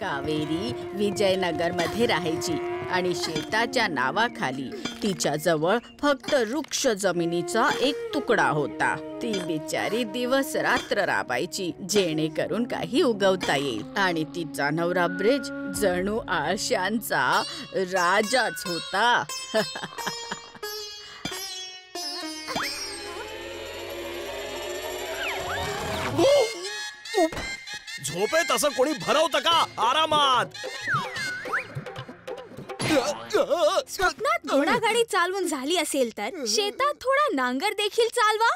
कावेरी विजयनगर मध्ये राहायची आणि शेताच्या नावाखाली तिच्या जवळ फक्त वृक्ष जमिनीचा एक तुकडा होता. ती बिचारी दिवस रात्र राबायची जेणेकरून काही उगवता येईल. आणि तिचा नवरा ब्रिज जणू आळशांचा राजाच होता. झोपेत असं कोणी भरवतं का? आरामात. स्वप्नात घोडागाडी चालवून झाली असेल तर शेतात थोडा नांगर देखील चालवा.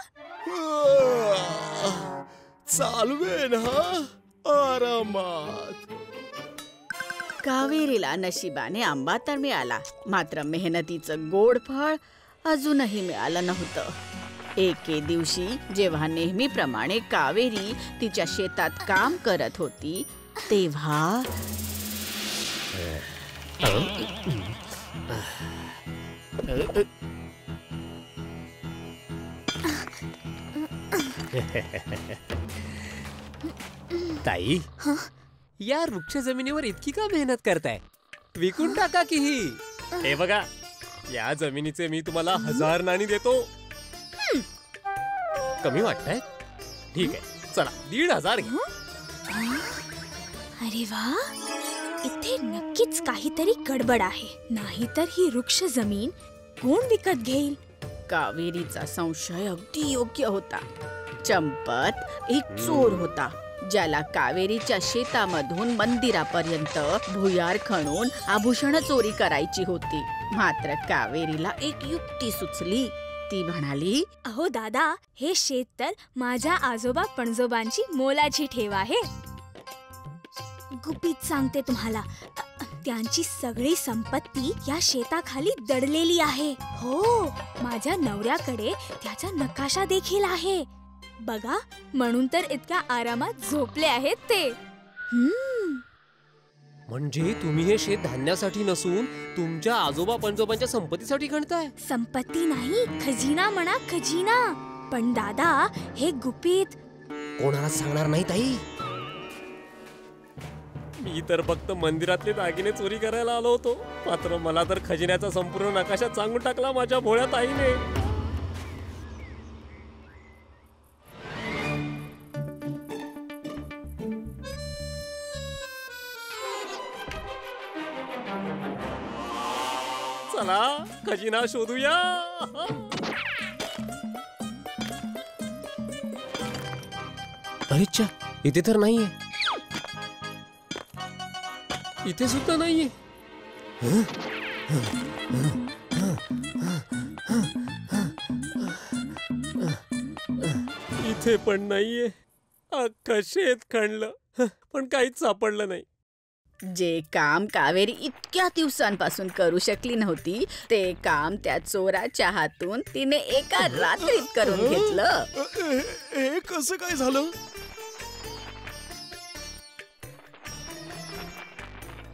चालवेन हा, आरामात. कावेरीला नशिबाने आंबा तर मिळाला, मात्र मेहनतीचं गोड फळ अजूनही मिळालं नव्हतं. एके दिवशी जेव्हा नेहमीप्रमाणे कावेरी तिच्या शेतात काम करत होती तेव्हा ताई, या वृक्ष जमिनीवर इतकी का मेहनत करताय? विकून टाका की ही. हे बघा, या जमिनीचे मी तुम्हाला 1000 नाणी देतो. कमी वाटतंय? ठीक आहे, चला 1500 घ्या. अरे वा, इथे नक्कीच काहीतरी गडबड आहे. नाहीतर ही वृक्ष जमीन कोण विकत घेईल? कावेरीचा संशय अगदी योग्य होता. चंपत एक चोर होता ज्याला कावेरीच्या शेतामधून मंदिरापर्यंत भुयार खणून आभूषण चोरी करायची होती. मात्र कावेरीला एक युक्ती सुचली. ती म्हणाली, अहो दादा, हे शेत तर माझ्या आजोबा पणजोबांची मोलाची ठेव आहे. गुपित सांगते तुम्हाला, त्यांची सगळी संपत्ती या शेताखाली दडलेली आहे. हो, माझ्या नवऱ्याकडे त्याचा नकाशा देखील आहे. बघा, म्हणून तर इतक्या आरामात झोपले आहेत ते. म्हणजे तुम्ही हे शेत धान्यासाठी नसून तुमच्या आजोबा पणजोबांच्या संपत्तीसाठी खणताय? संपत्ती नाही, खजिना म्हणा, खजिना. पण दादा, हे गुपित कोणाला सांगणार नाही ताई. मी तर फक्त मंदिरातले दागिने चोरी करायला आलो होतो, मात्र मला तर खजिन्याचा संपूर्ण नकाशा सांगून टाकला माझ्या भोळ्या ताईने. चला खजिना शोधूया. अरेच्छा, इथे तर नाहीये. इथे सुद्धा नाहीये. इथे पण नाहीये. अख्खं शेत खणलं पण काहीच सापडलं नाही. जे काम कावेरी इतक्या दिवसांपासून करू शकली नव्हती ते काम त्या चोराच्या हातून तिने एका रात्रीत करून घेतलं. हे कसं काय झालं?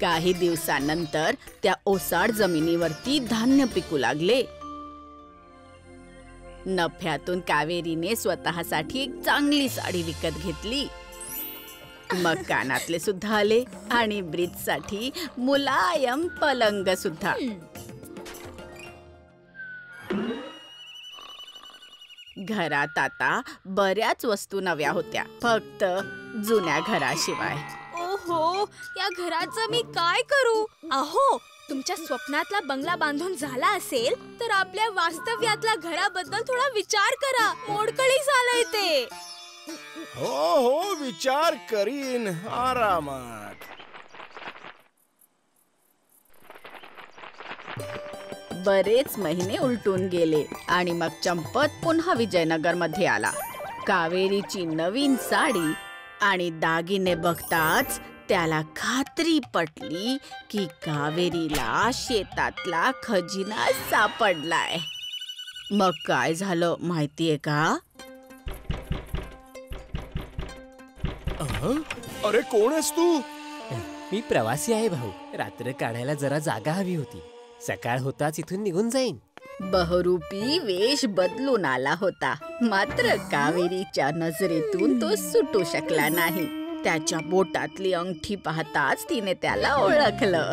काही दिवसांनंतर त्या ओसाड जमिनीवरती धान्य पिकू लागले. नफ्यातून कावेरीने स्वतःसाठी एक चांगली साडी विकत घेतली. मग कानातले सुद्धा आले आणि ब्रिजसाठी मुलायम पलंग सुद्धा. घरात आता बऱ्याच वस्तू नव्या होत्या, फक्त जुन्या घराशिवाय. ओहो, या घराचं मी काय करू? अहो, तुमच्या स्वप्नातला बंगला बांधून झाला असेल तर आपल्या वास्तव्यातल्या घराबद्दल थोडा विचार करा. मोडकळी झालंय ते. हो हो, विचार करीन, आरामात. बरेच महिने उलटून गेले आणि मग चंपत पुन्हा विजयनगर मध्ये आला. कावेरीची नवीन साडी आणि दागिने बघताच त्याला खात्री पटली की कावेरीला शेतातला खजिना सापडलाय. मग काय झालं माहितीये का? अरे कोण आहेस तू? मी प्रवासी आहे भाऊ. रात्र काढायला जरा जागा हवी होती. सकाळ होताच इथून निघून जाईन. बहुरूपी वेश बदलून आला होता, मात्र कावेरीच्या नजरेतून तो सुटू शकला नाही. त्याच्या बोटातली अंगठी पाहताच तिने त्याला ओळखलं.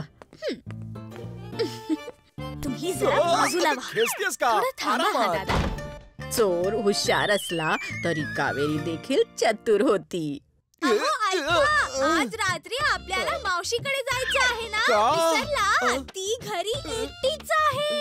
तुम्ही जरा बाजूला व्हा. खेचतेस का? थोडं थांबा हा आरामात. दादा. चोर हुशार असला तरी कावेरी देखील चतुर होती. अहो, ऐका. आज रात्री आपल्याला मावशीकडे जायचं आहे ना? का? विसरला? ती घरी एकटीच आहे.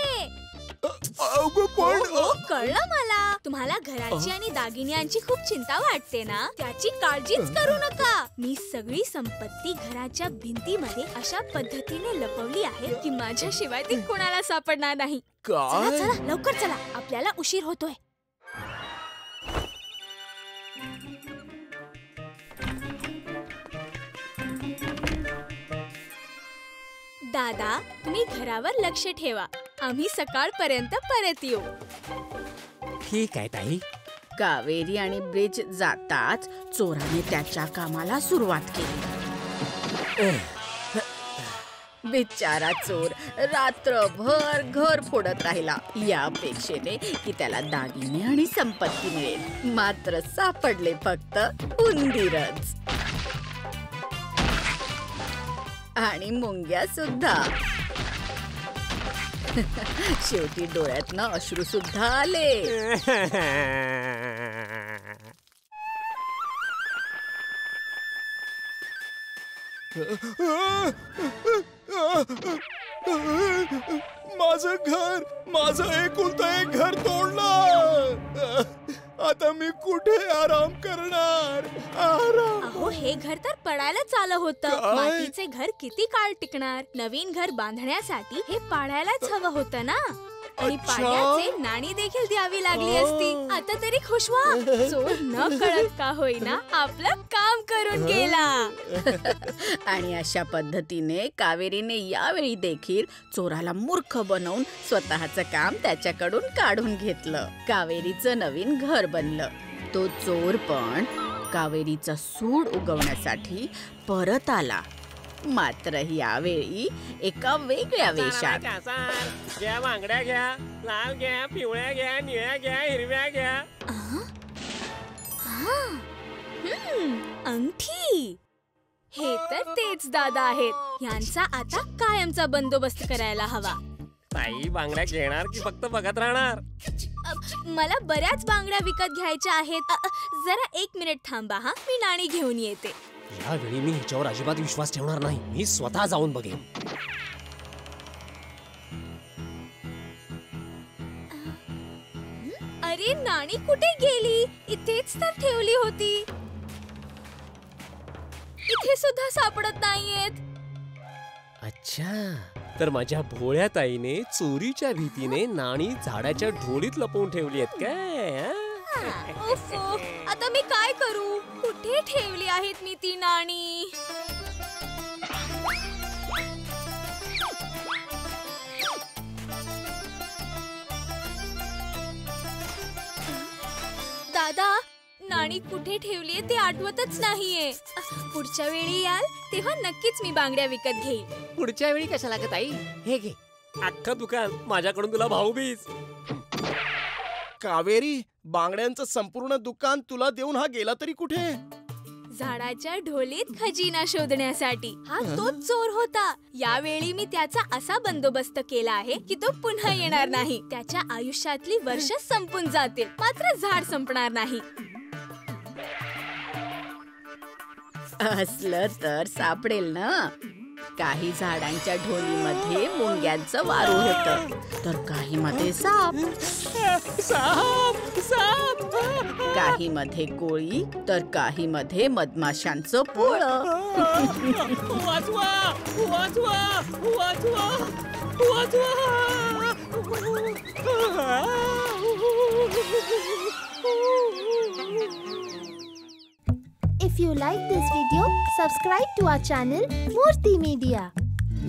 पण हो, कळलं मला. तुम्हाला घराची आणि दागिन्यांची खूप चिंता वाटते ना? त्याची काळजीच करू नका. मी सगळी संपत्ती घराच्या भिंतीमध्ये अशा पद्धतीने लपवली आहे की माझ्याशिवाय ती कोणाला सापडणार नाही. चला काय? चला, लवकर चला. आपल्याला उशीर होतोय. दादा, तुम्ही घरावर लक्ष ठेवा. आम्ही सकाळपर्यंत परत येऊ. ठीक आहे ताई. कावेरी आणि ब्रिज जाताच चोराने त्याच्या कामाला सुरुवात केली. बिचारा चोर रात्रभर घर फोडत राहिला या अपेक्षेने की त्याला दागिने आणि संपत्ती मिळेल. मात्र सापडले फक्त उंदीरच आणि मुंग्या सुद्धा. शेवटी डोळ्यातनं अश्रू सुद्धा आले. माझं घर, माझं एकुलतं एक घर तोडलं. आता मी कुठे आराम करणार? आराम. अहो, हे घर तर पडायलाच आलं होतं. काय? मातीचे घर किती काळ टिकणार? नवीन घर बांधण्यासाठी हे पाडायलाच हवं होतं ना. आणि अच्छा. पाड्याचे नाणी देखील द्यावी लागली असती. आता तरी खुश व्हा. चोर न कळत का होईना आपलं काम करून गेला. आणि अशा पद्धतीने कावेरीने यावेळी देखील चोराला मूर्ख बनवून स्वतःचं काम त्याच्याकडून काढून घेतलं. कावेरीचं नवीन घर बनलं. तो चोर पण कावेरीचा सूड उगवण्यासाठी परत आला. मात्र यावेळी एका वेगळ्या वेशात. घ्या, बांगड्या घ्या, लाल घ्या, पिवळ्या घ्या, निळ्या घ्या, हिरव्या घ्या. अंगठी. हे तर तेच दादा आहेत. यांचा आता कायमचा बंदोबस्त करायला हवा. ताई, बांगड्या घेणार की फक्त बघत राहणार? मला बऱ्याच बांगड्या विकत घ्यायच्या आहेत. जरा 1 मिनिट थांबा हा. मी नाणी घेऊन येते. यावेळी मी ह्याच्यावर अजिबात विश्वास ठेवणार नाही. मी स्वतः जाऊन बघेन. अरे, नाणी कुठे गेली? इथेच तर ठेवली होती. इथे सुद्धा सापडत नाहीयेत. अच्छा, तर माझ्या भोळ्या ताईने चोरीच्या भीतीने नाणी झाडाच्या ढोलीत लपवून ठेवली आहेत काय? ओफो, आता मी काय करू? कुठे ठेवली आहेत मी ती नाणी? दादा, नाणी कुठे ठेवलीये ते आठवतच नाहीये. पुढच्या वेळी याल तेव्हा नक्कीच मी बांगड्या विकत घेईन. पुढच्या वेळी कशाला ग ताई? हे घे अख्खं दुकान. माझ्याकडून तुला भाऊबीज. कावेरी, बांगड्यांचं संपूर्ण दुकान तुला देऊन हा गेला तरी कुठे? झाडाच्या ढोलीत खजिना शोधण्यासाठी. हा तोच चोर होता. यावेळी मी त्याचा असा बंदोबस्त केला आहे की तो पुन्हा येणार नाही. त्याच्या आयुष्यातली वर्ष संपून जातील, मात्र झाड संपणार नाही. असलं तर सापडेल ना. काही झाडांच्या ढोलीमध्ये मुंग्यांचं वारू होतं, तर काही मध्ये साप, काही मध्ये कोळी, तर काही मध्ये मधमाशांचं पोळं. वाचवा, वाचवा, वाचवा, वाचवा. If you like this video, subscribe to our channel Murthy Media.